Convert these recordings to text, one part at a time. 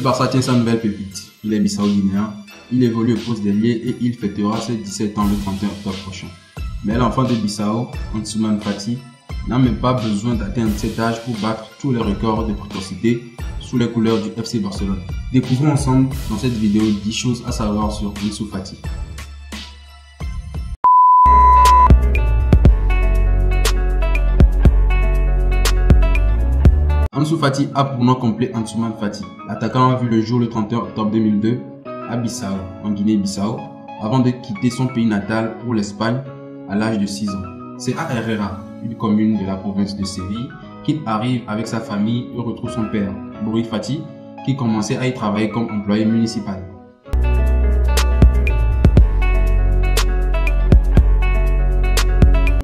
Barça tient sa nouvelle pépite. Il est bissau-guinéen, il évolue au poste d'ailier et il fêtera ses 17 ans le 31 octobre prochain. Mais l'enfant de Bissau, Ansuman Fati, n'a même pas besoin d'atteindre cet âge pour battre tous les records de précocité sous les couleurs du FC Barcelone. Découvrons ensemble dans cette vidéo 10 choses à savoir sur Ansu Fati. Ansu Fati a pour nom complet Ansuman Fati. L'attaquant a vu le jour le 31 octobre 2002 à Bissau, en Guinée-Bissau, avant de quitter son pays natal pour l'Espagne à l'âge de 6 ans. C'est à Herrera, une commune de la province de Séville, qu'il arrive avec sa famille et retrouve son père, Bouri Fati, qui commençait à y travailler comme employé municipal.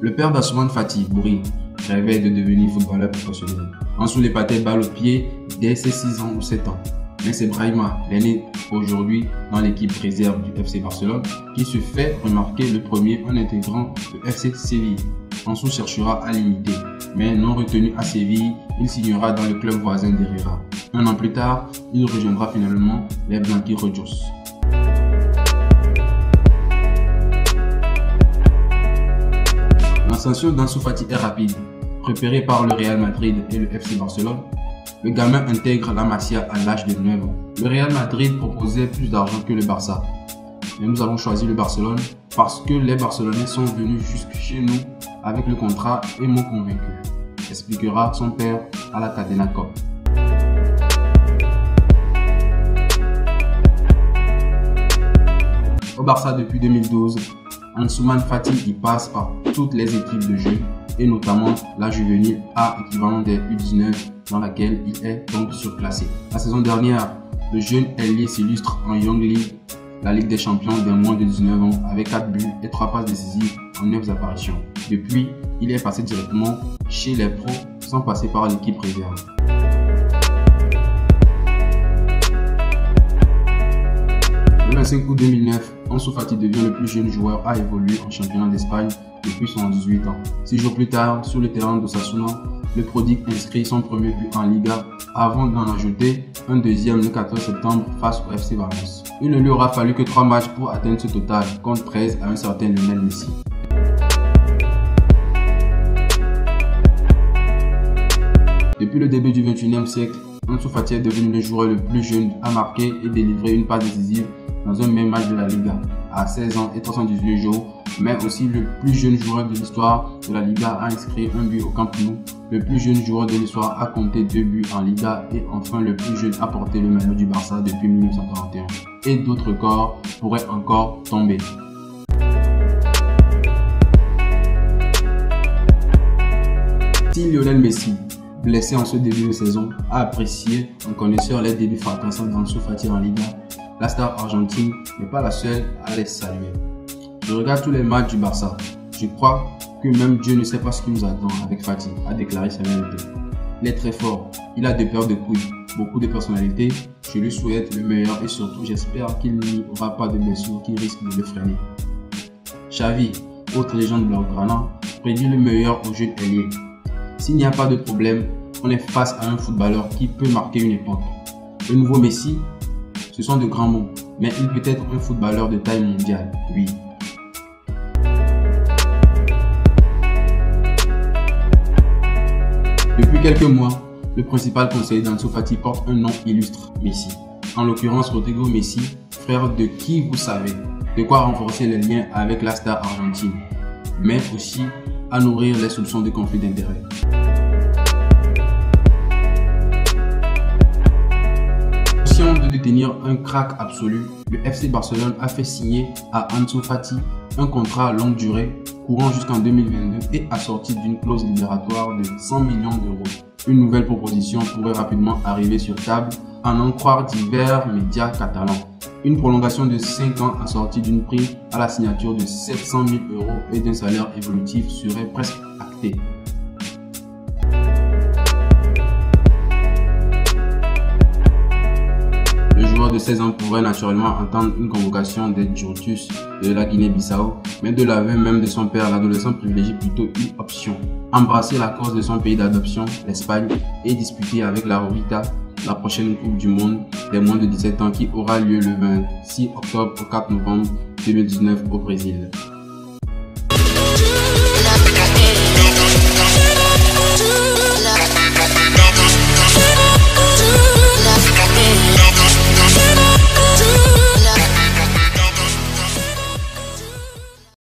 Le père d'Ansuman Fati, Bouri, rêvait de devenir footballeur professionnel. Ansu l'épatait balle au pied dès ses 6 ans ou 7 ans. Mais c'est Brahima, l'aîné aujourd'hui dans l'équipe réserve du FC Barcelone, qui se fait remarquer le premier en intégrant le FC Séville. Ansu cherchera à l'imiter, mais non retenu à Séville, il signera dans le club voisin d'Herrera. Un an plus tard, il rejoindra finalement les Blanquirrojos. L'ascension d'Ansu Fati est rapide. Repéré par le Real Madrid et le FC Barcelone, le gamin intègre la Masia à l'âge de 9 ans. Le Real Madrid proposait plus d'argent que le Barça. Mais nous avons choisi le Barcelone parce que les Barcelonais sont venus jusque chez nous avec le contrat et m'ont convaincu, expliquera son père à la Cadena Cop. Au Barça depuis 2012, Ansuman Fati y passe par toutes les équipes de jeunes et notamment la juvénile A équivalent des U19 dans laquelle il est donc surclassé. La saison dernière, le jeune ailier s'illustre en Young League, la Ligue des champions des moins de 19 ans avec 4 buts et 3 passes décisives en 9 apparitions. Depuis, il est passé directement chez les pros sans passer par l'équipe réserve. Le 25 août 2009, Ansu Fati devient le plus jeune joueur à évoluer en championnat d'Espagne depuis son 18 ans. 6 jours plus tard, sur le terrain d'Osasuna, le prodigue inscrit son premier but en Liga avant d'en ajouter un deuxième le 14 septembre face au FC Valence. Il ne lui aura fallu que 3 matchs pour atteindre ce total, contre 13 à un certain Lionel Messi. Depuis le début du 21e siècle, Ansu Fati est devenu le joueur le plus jeune à marquer et délivrer une passe décisive dans un même match de la Liga, à 16 ans et 318 jours, mais aussi le plus jeune joueur de l'histoire de la Liga à inscrire un but au Camp Nou, le plus jeune joueur de l'histoire à compter 2 buts en Liga et enfin le plus jeune à porter le maillot du Barça depuis 1941. Et d'autres records pourraient encore tomber. Si Lionel Messi, blessé en ce début de saison, a apprécié en connaisseur les débuts fracassants d'Ansu Fati en Liga, la star argentine n'est pas la seule à les saluer. Je regarde tous les matchs du Barça. Je crois que même Dieu ne sait pas ce qui nous attend avec Fati, a déclaré Samuel Eto'o. Il est très fort, il a des paires de couilles, beaucoup de personnalité. Je lui souhaite le meilleur et surtout j'espère qu'il n'y aura pas de blessures qui risquent de le freiner. Xavi, autre légende blaugrana, prédit le meilleur au jeu ailier. S'il n'y a pas de problème, on est face à un footballeur qui peut marquer une époque. Le nouveau Messi, ce sont de grands mots, mais il peut être un footballeur de taille mondiale, oui. Depuis quelques mois, le principal conseiller d'Ansu Fati porte un nom illustre, Messi. En l'occurrence, Rodrigo Messi, frère de qui vous savez. De quoi renforcer les liens avec la star argentine, mais aussi à nourrir les soupçons de conflit d'intérêts. De détenir un crack absolu, le FC Barcelone a fait signer à Ansu Fati un contrat longue durée courant jusqu'en 2022 et assorti d'une clause libératoire de 100 millions d'euros. Une nouvelle proposition pourrait rapidement arriver sur table, à en croire divers médias catalans. Une prolongation de 5 ans assortie d'une prime à la signature de 700 000 euros et d'un salaire évolutif serait presque actée. De 16 ans pourrait naturellement entendre une convocation des Juventus de la Guinée-Bissau, mais de l'aveu même de son père, l'adolescent privilégie plutôt une option. Embrasser la cause de son pays d'adoption, l'Espagne, et disputer avec la Rorita la prochaine Coupe du Monde des moins de 17 ans qui aura lieu le 26 octobre au 4 novembre 2019 au Brésil.